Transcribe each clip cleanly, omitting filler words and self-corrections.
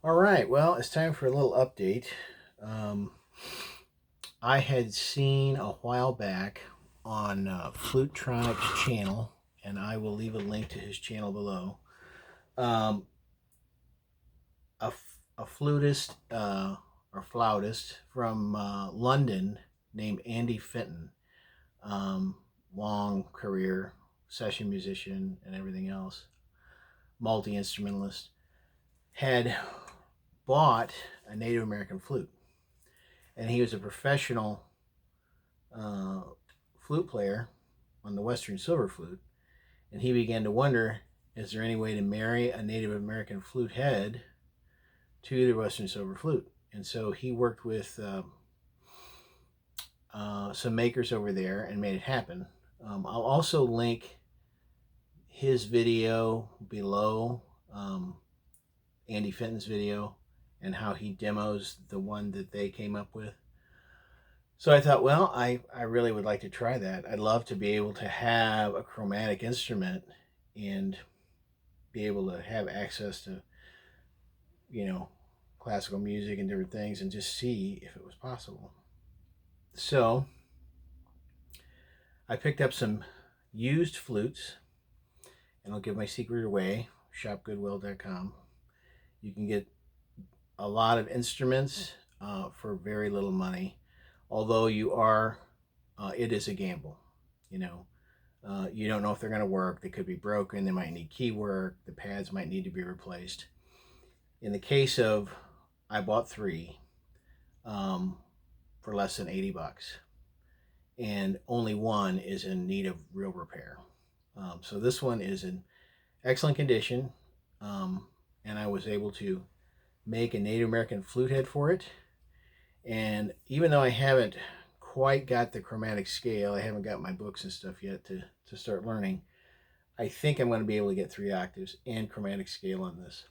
All right, well, it's time for a little update. Um, I had seen a while back on Flutronic's channel, and I will leave a link to his channel below. Um, a flutist or flautist from London named Andy Findon, um, long career, session musician, and everything else, multi instrumentalist, had bought a Native American flute, and he was a professional uh, flute player on the Western Silver Flute, and he began to wonder, is there any way to marry a Native American flute head to the Western Silver Flute? And so he worked with some makers over there and made it happen. I'll also link his video below, Andy Findon's video, and how he demos the one that they came up with. So I thought, well, I really would like to try that. I'd love to be able to have a chromatic instrument and be able to have access to, classical music and different things and just see if it was possible. So I picked up some used flutes, and I'll give my secret away, shopgoodwill.com. You can get a lot of instruments for very little money, although it is a gamble. You don't know if they're going to work. They could be broken. They might need key work. The pads might need to be replaced. In the case of, I bought three for less than $80, and only one is in need of real repair. So this one is in excellent condition, and I was able to make a Native American flute head for it. And even though I haven't quite got the chromatic scale, I haven't got my books and stuff yet to start learning, I think I'm going to be able to get 3 octaves and chromatic scale on this.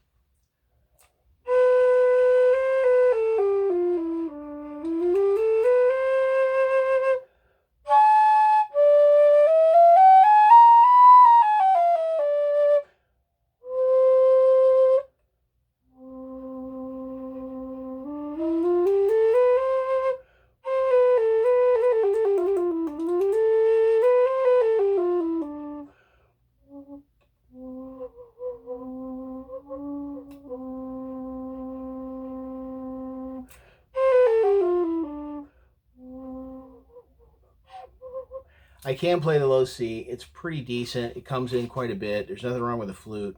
I can play the low C. It's pretty decent. It comes in quite a bit. There's nothing wrong with the flute.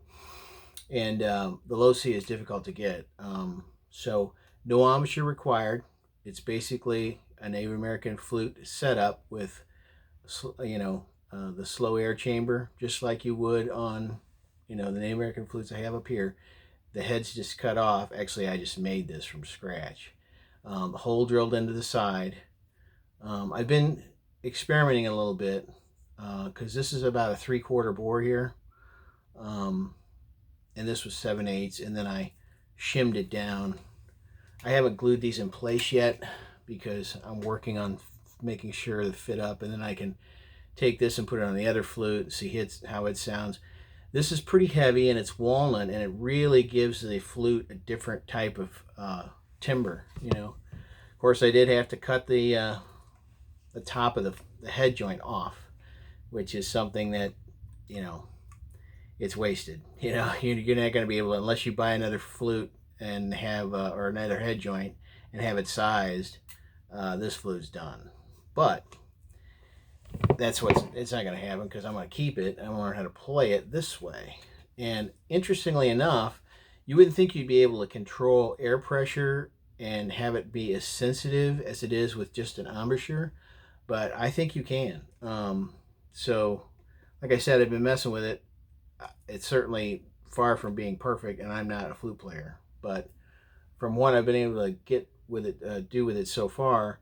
And the low C is difficult to get. So no embouchure required. It's basically a Native American flute setup with, the slow air chamber, just like you would on, the Native American flutes I have up here. The head's just cut off. Actually, I just made this from scratch. Hole drilled into the side. I've been experimenting a little bit because this is about a 3/4 bore here, and this was 7/8, and then I shimmed it down. I haven't glued these in place yet because I'm working on making sure they fit up, and then I can take this and put it on the other flute and see how it sounds. This is pretty heavy, and it's walnut, and it really gives the flute a different type of timbre. Of course, I did have to cut the top of the head joint off, which is something that, it's wasted. You're not going to be able to, unless you buy another flute and have, or another head joint and have it sized, this flute's done. But it's not going to happen because I'm going to keep it and I'm going to learn how to play it this way. And interestingly enough, you wouldn't think you'd be able to control air pressure and have it be as sensitive as it is with just an embouchure, but I think you can. So, like I said, I've been messing with it. It's certainly far from being perfect, and I'm not a flute player. But from what I've been able to get with it, do with it so far,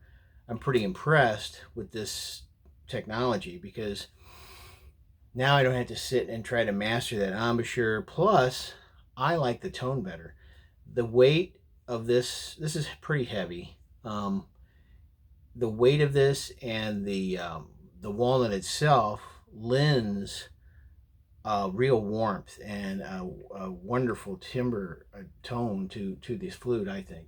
I'm pretty impressed with this technology because now I don't have to sit and try to master that embouchure. Plus, I like the tone better. The weight of this is pretty heavy. The weight of this and the walnut itself lends real warmth and a wonderful timbre tone to this flute, I think.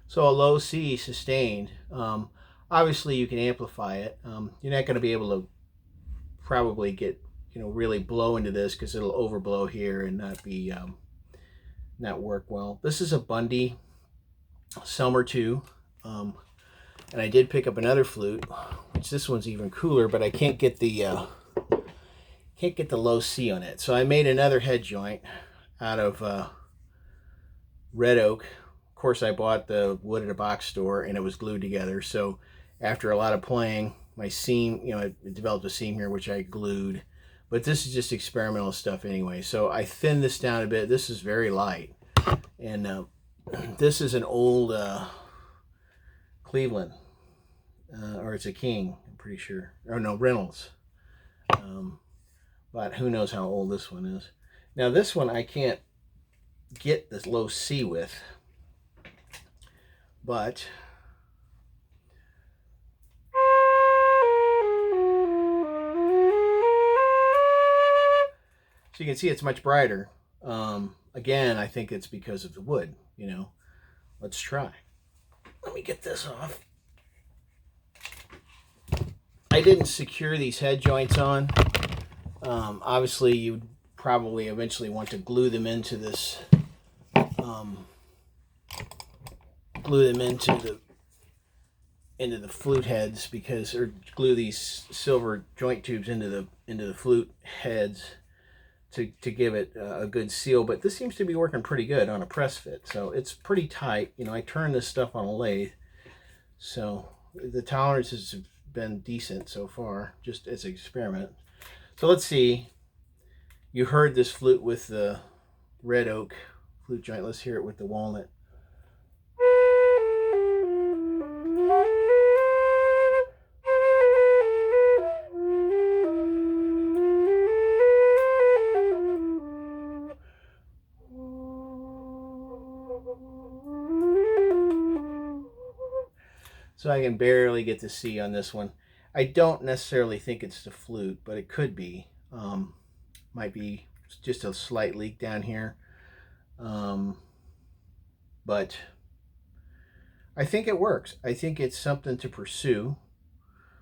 So a low C sustained. Obviously, you can amplify it. You're not going to be able to probably get really blow into this because it'll overblow here and not work well. This is a Bundy Summer 2, and I did pick up another flute, which this one's even cooler, but I can't get the low C on it. So I made another head joint out of red oak. Of course, I bought the wood at a box store, and it was glued together. So after a lot of playing, my seam, it developed a seam here, which I glued. But this is just experimental stuff anyway. So I thinned this down a bit. This is very light. And this is an old Cleveland, or it's a King, I'm pretty sure. Oh, no, Reynolds. But who knows how old this one is. Now, this one I can't get this low C with. But so you can see it's much brighter. Again, I think it's because of the wood, Let's try. Let me get this off. I didn't secure these head joints on. Obviously, you'd probably eventually want to glue them into this, into the flute heads, because, or glue these silver joint tubes into the flute heads to give it a good seal. But this seems to be working pretty good on a press fit, so it's pretty tight. I turned this stuff on a lathe, so the tolerance has been decent so far, just as an experiment. So let's see. You heard this flute with the red oak flute joint. Let's hear it with the walnut. So I can barely get the C on this one. I don't necessarily think it's the flute, but it could be. Might be just a slight leak down here. But I think it works. I think it's something to pursue.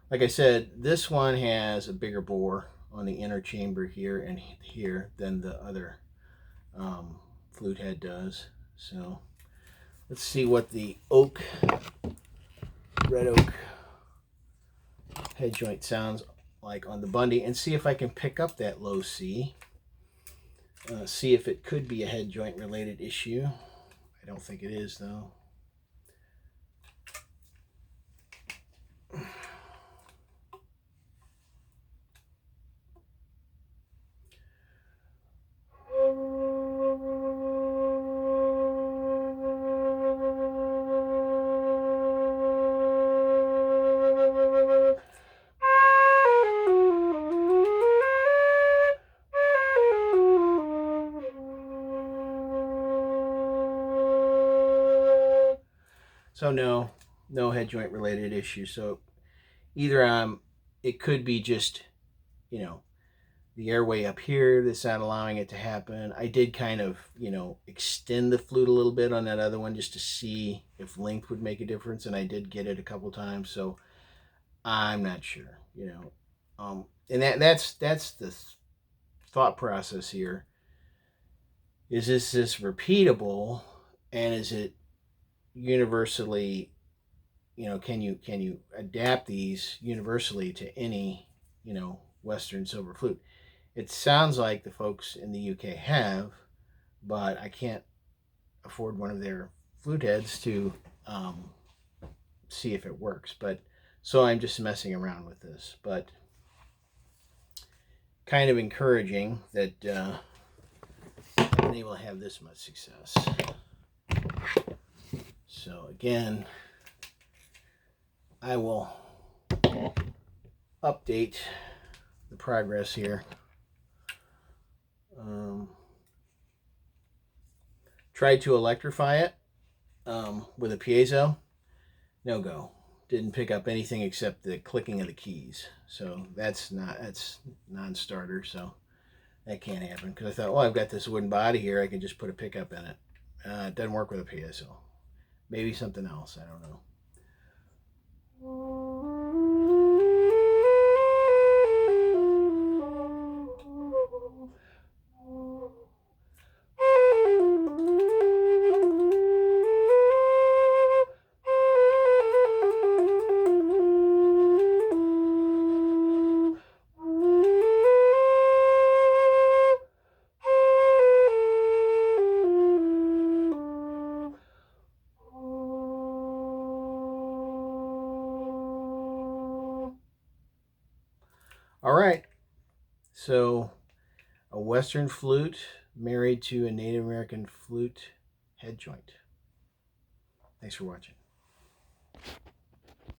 Like I said, this one has a bigger bore on the inner chamber here and here than the other flute head does. So let's see what the red oak head joint sounds like on the Bundy, and see if I can pick up that low C. See if it could be a head joint related issue. I don't think it is, though. So no head joint related issue. So either it could be just, the airway up here that's not allowing it to happen. I did kind of, extend the flute a little bit on that other one just to see if length would make a difference, and I did get it a couple times, so I'm not sure, and that's the thought process here. Is this repeatable, and is it universally, can you adapt these universally to any, Western Silver Flute? It sounds like the folks in the UK have, but I can't afford one of their flute heads to see if it works. But so I'm just messing around with this, but kind of encouraging that I've been able to have this much success. So again, I will update the progress here. Tried to electrify it with a piezo. No go. Didn't pick up anything except the clicking of the keys. So that's non-starter. So that can't happen, because I thought, well, I've got this wooden body here, I can just put a pickup in it. It doesn't work with a piezo. Maybe something else, I don't know. All right, so a Western flute married to a Native American flute head joint. Thanks for watching.